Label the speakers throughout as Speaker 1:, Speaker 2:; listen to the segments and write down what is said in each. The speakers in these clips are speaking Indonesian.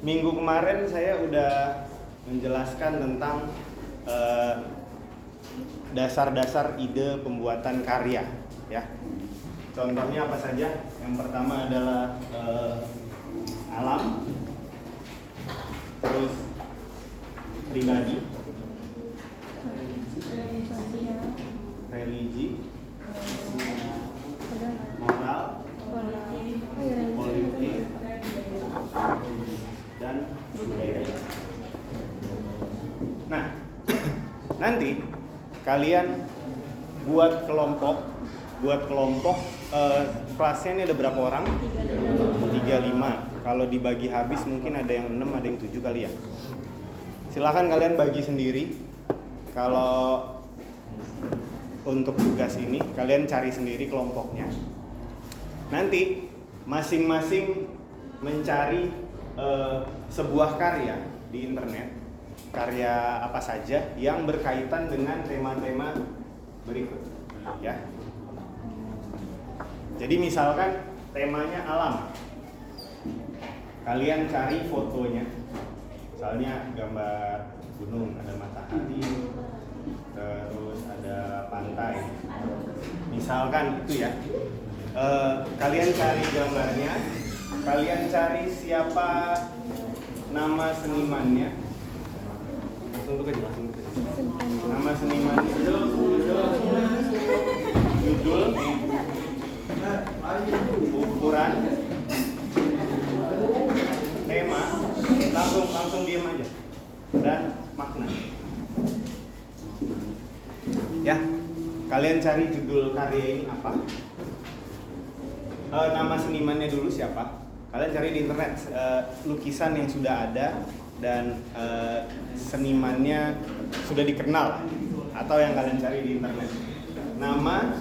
Speaker 1: Minggu kemarin saya udah menjelaskan tentang dasar-dasar ide pembuatan karya, ya. Contohnya apa saja? Yang pertama adalah alam, terus pribadi, religi, moral, politik, dan budaya. Nah, nanti kalian buat kelompok kelasnya ini ada berapa orang? 35. Kalau dibagi habis mungkin ada yang 6, ada yang 7 kali ya. Silakan kalian bagi sendiri. Kalau untuk tugas ini kalian cari sendiri kelompoknya. Nanti masing-masing mencari sebuah karya di internet, karya apa saja yang berkaitan dengan tema-tema berikut, ya. Jadi misalkan temanya alam, kalian cari fotonya, misalnya gambar gunung, ada matahari, terus ada pantai, misalkan itu ya. Kalian cari gambarnya, kalian cari siapa nama senimannya, langsung tuh aja. Nama senimannya, judul, ukuran, tema, langsung diam aja, dan makna. Ya, kalian cari judul karya ini apa? Nama senimannya dulu siapa? Kalian cari di internet lukisan yang sudah ada dan senimannya sudah dikenal atau yang kalian cari di internet. Nama,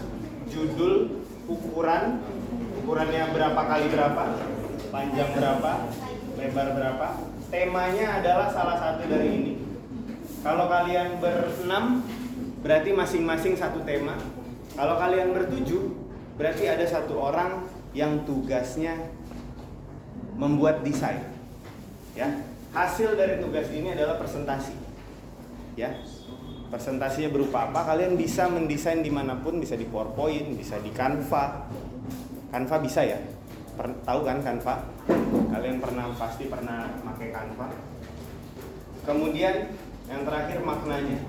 Speaker 1: judul, ukurannya berapa kali berapa, panjang berapa, lebar berapa. Temanya adalah salah satu dari ini. Kalau kalian berenam, berarti masing-masing satu tema. Kalau kalian bertujuh, berarti ada satu orang yang tugasnya membuat desain. Ya, hasil dari tugas ini adalah presentasi. Ya, presentasinya berupa apa? Kalian bisa mendesain dimanapun, bisa di PowerPoint, bisa di Canva. Canva bisa ya? Tahu kan Canva? Kalian pasti pernah pakai Canva. Kemudian yang terakhir maknanya.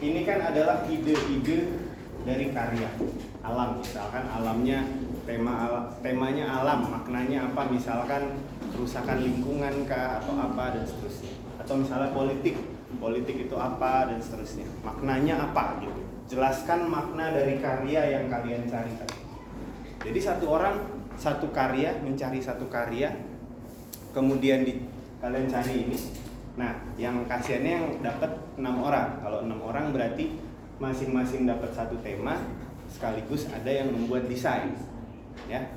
Speaker 1: Ini kan adalah ide-ide dari karya alam. Misalkan alamnya temanya alam, maknanya apa? Misalkan kerusakan lingkungan kah atau apa dan seterusnya. Atau misalnya politik itu apa dan seterusnya. Maknanya apa gitu. Jelaskan makna dari karya yang kalian cari tadi. Jadi satu orang satu karya, mencari satu karya, kemudian kalian cari ini. Nah, yang kasihannya yang dapat 6 orang. Kalau 6 orang berarti masing-masing dapat satu tema, sekaligus ada yang membuat desain. Ya.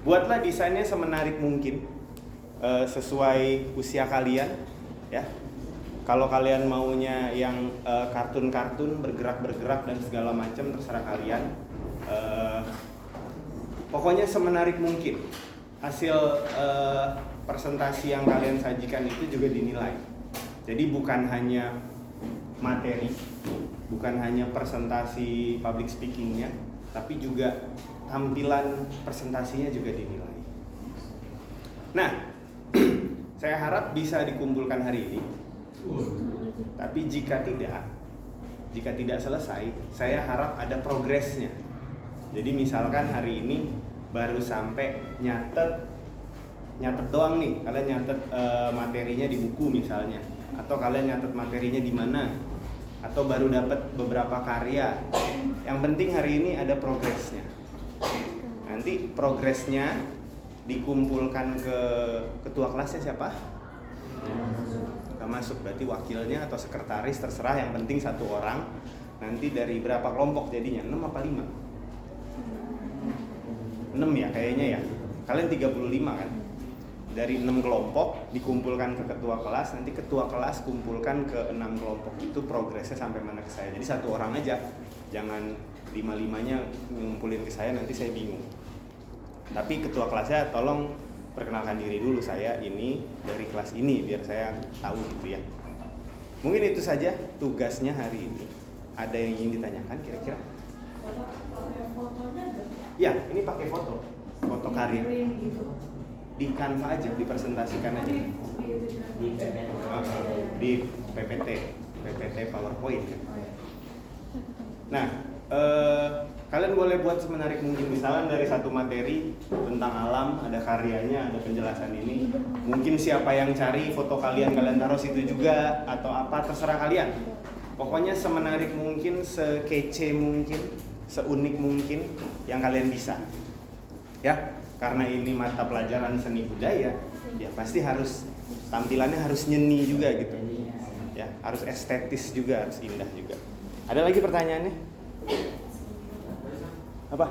Speaker 1: Buatlah desainnya semenarik mungkin, sesuai usia kalian, ya. Kalau kalian maunya yang kartun-kartun bergerak-bergerak dan segala macam, terserah kalian. Pokoknya semenarik mungkin. Hasil presentasi yang kalian sajikan itu juga dinilai. Jadi bukan hanya materi, bukan hanya presentasi public speakingnya, tapi juga tampilan presentasinya juga dinilai. Nah, saya harap bisa dikumpulkan hari ini. Tapi jika tidak selesai, saya harap ada progresnya. Jadi misalkan hari ini baru sampai nyatet doang nih, kalian nyatet materinya di buku misalnya, atau kalian nyatet materinya di mana, atau baru dapat beberapa karya. Yang penting hari ini ada progresnya. Nanti progresnya dikumpulkan ke ketua kelasnya siapa? Gak masuk, berarti wakilnya atau sekretaris terserah, yang penting satu orang. Nanti dari berapa kelompok jadinya? 6 apa 5? 6 ya kayaknya ya. Kalian 35 kan? Dari 6 kelompok dikumpulkan ke ketua kelas, nanti ketua kelas kumpulkan ke 6 kelompok. Itu progresnya sampai mana ke saya. Jadi satu orang aja, jangan 5-5-nya ngumpulin ke saya, nanti saya bingung. Tapi ketua kelasnya tolong perkenalkan diri dulu, saya ini dari kelas ini, biar saya tahu gitu ya. Mungkin itu saja tugasnya hari ini. Ada yang ingin ditanyakan kira-kira? Ya, ini pakai foto karya. Di Canva aja, dipresentasikan aja. Di PPT PowerPoint. Nah, kalian boleh buat semenarik mungkin. Misalnya dari satu materi tentang alam, ada karyanya, ada penjelasan ini. Mungkin siapa yang cari foto kalian taruh situ juga, atau apa, terserah kalian. Pokoknya semenarik mungkin, sekece mungkin, seunik mungkin yang kalian bisa. Ya, karena ini mata pelajaran seni budaya, ya pasti harus tampilannya harus nyeni juga gitu. Ya, harus estetis juga, harus indah juga. Ada lagi pertanyaannya? Apa?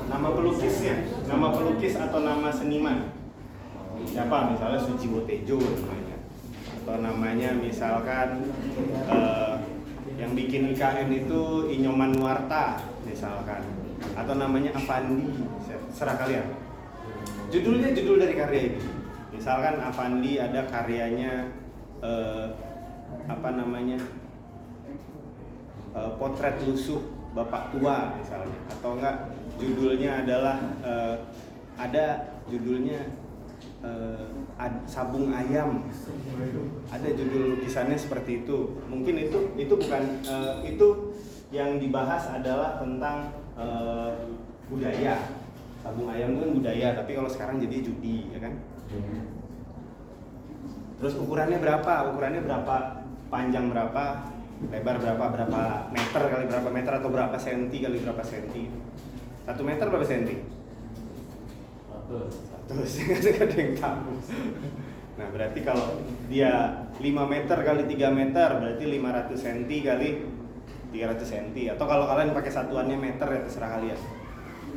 Speaker 1: Nama pelukisnya, nama pelukis atau nama seniman? Siapa? Misalnya Sujiwo Tejo namanya. Atau namanya misalkan yang bikin IKN itu Inyoman Nuarta misalkan. Atau namanya Avandi, serah kalian. Judulnya judul dari karya ini. Misalkan Avandi ada karyanya potret lusuh bapak tua misalnya, atau enggak judulnya adalah ada judulnya sabung ayam, ada judul lukisannya seperti itu. Mungkin itu bukan itu yang dibahas adalah tentang budaya. Sabung ayam itu kan budaya, tapi kalau sekarang jadi judi, ya kan? Terus ukurannya berapa? Panjang berapa? Lebar berapa meter kali berapa meter, atau berapa senti kali berapa senti? 1 meter berapa senti? 100, ada yang tahu. Nah, berarti kalau dia 5 meter kali 3 meter, berarti 500 senti kali 300 senti. Atau kalau kalian pakai satuannya meter, ya terserah kalian.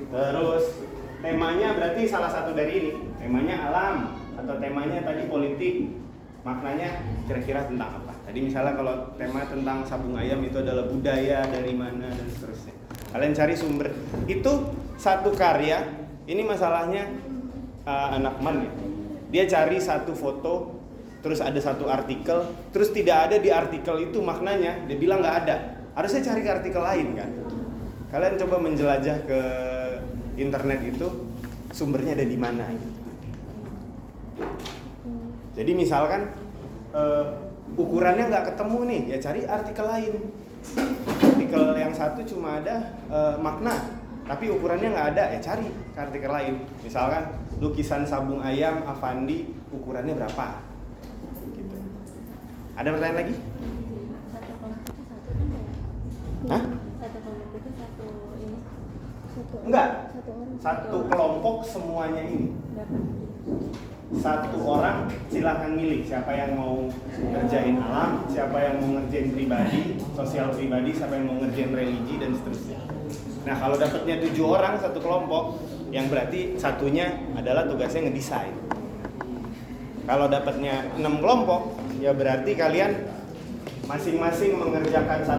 Speaker 1: Terus temanya berarti salah satu dari ini. Temanya alam, atau temanya tadi politik. Maknanya kira-kira tentang apa? Tadi misalnya kalau tema tentang sabung ayam itu adalah budaya dari mana dan seterusnya. Kalian cari sumber. Itu satu karya. Ini masalahnya anak man ya. Dia cari satu foto, terus ada satu artikel, terus tidak ada di artikel itu maknanya. Dia bilang nggak ada. Harusnya cari ke artikel lain kan. Kalian coba menjelajah ke internet itu, sumbernya ada di mana gitu. Jadi misalkan ukurannya nggak ketemu nih, ya cari artikel lain. Artikel yang satu cuma ada makna, tapi ukurannya nggak ada, ya cari ke artikel lain. Misalkan lukisan sabung ayam Avandi, ukurannya berapa? Gitu. Ada pertanyaan lagi?
Speaker 2: Satu kelompok itu satu kan ya?
Speaker 1: Hah?
Speaker 2: Satu kelompok itu satu ini?
Speaker 1: Enggak.
Speaker 2: Orang.
Speaker 1: Satu kelompok semuanya ini.
Speaker 2: Berapa?
Speaker 1: Satu orang silahkan milih siapa yang mau ngerjain alam, siapa yang mau ngerjain pribadi, sosial pribadi, siapa yang mau ngerjain religi dan seterusnya. Nah, kalau dapatnya 7 orang satu kelompok, yang berarti satunya adalah tugasnya ngedesain. Kalau dapatnya 6 kelompok, ya berarti kalian masing-masing mengerjakan satu